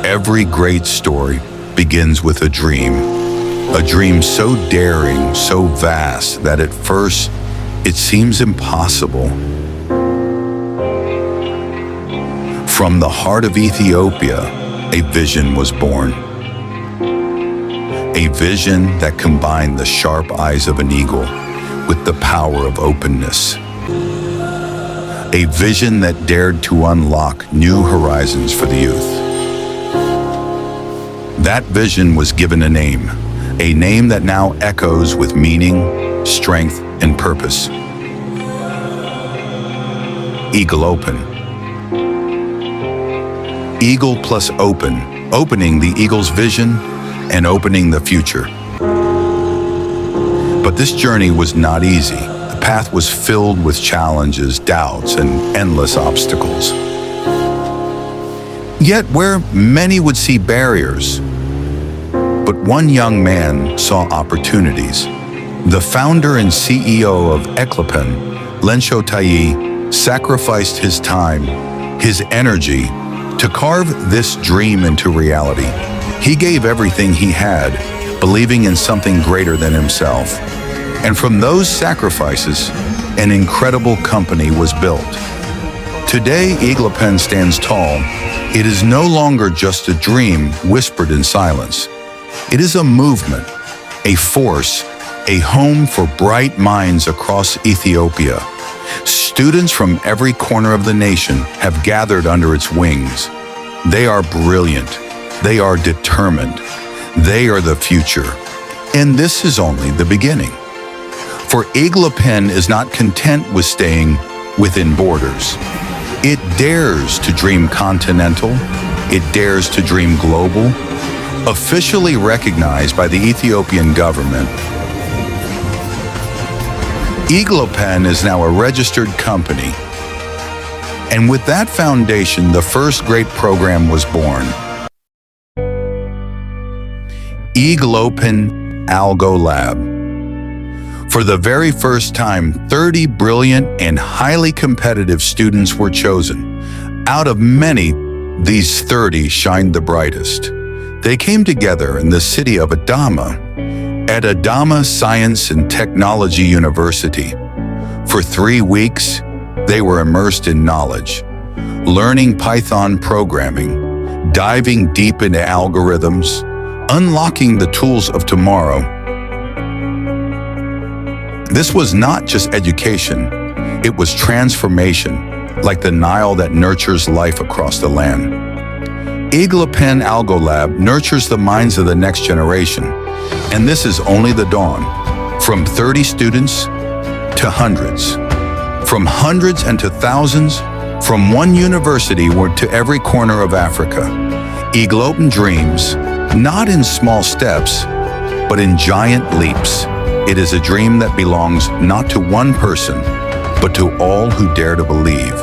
Every great story begins with a dream so daring, so vast that at first it seems impossible. From the heart of Ethiopia, a vision was born. A vision that combined the sharp eyes of an eagle with the power of openness. A vision that dared to unlock new horizons for the youth. That vision was given a name that now echoes with meaning, strength, and purpose. EAGLOPEN. Eagle plus open, opening the eagle's vision and opening the future. But this journey was not easy. The path was filled with challenges, doubts, and endless obstacles. Yet where many would see barriers, but one young man saw opportunities. The founder and CEO of EAGLOPEN, Lencho Taye, sacrificed his time, his energy, to carve this dream into reality. He gave everything he had, believing in something greater than himself. And from those sacrifices, an incredible company was built. Today, EAGLOPEN stands tall. It is no longer just a dream whispered in silence. It is a movement, a force, a home for bright minds across Ethiopia. Students from every corner of the nation have gathered under its wings. They are brilliant. They are determined. They are the future. And this is only the beginning. For EAGLOPEN is not content with staying within borders. It dares to dream continental. It dares to dream global. Officially recognized by the Ethiopian government, EAGLOPEN is now a registered company. And with that foundation, the first great program was born. EAGLOPEN AlgoLab. For the very first time, 30 brilliant and highly competitive students were chosen. Out of many, these 30 shined the brightest. They came together in the city of Adama, at Adama Science and Technology University. For 3 weeks, they were immersed in knowledge, learning Python programming, diving deep into algorithms, unlocking the tools of tomorrow. This was not just education, it was transformation, like the Nile that nurtures life across the land. EAGLOPEN AlgoLab nurtures the minds of the next generation, and this is only the dawn. From 30 students to hundreds, from hundreds and to thousands, from one university to every corner of Africa. EAGLOPEN dreams, not in small steps, but in giant leaps. It is a dream that belongs not to one person, but to all who dare to believe.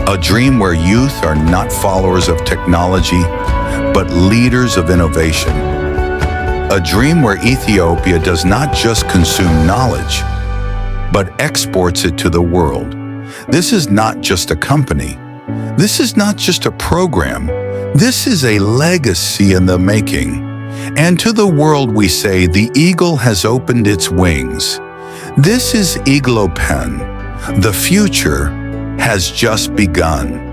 A dream where youth are not followers of technology, but leaders of innovation. A dream where Ethiopia does not just consume knowledge, but exports it to the world. This is not just a company. This is not just a program. This is a legacy in the making. And to the world we say, the eagle has opened its wings. This is EAGLOPEN. The future has just begun.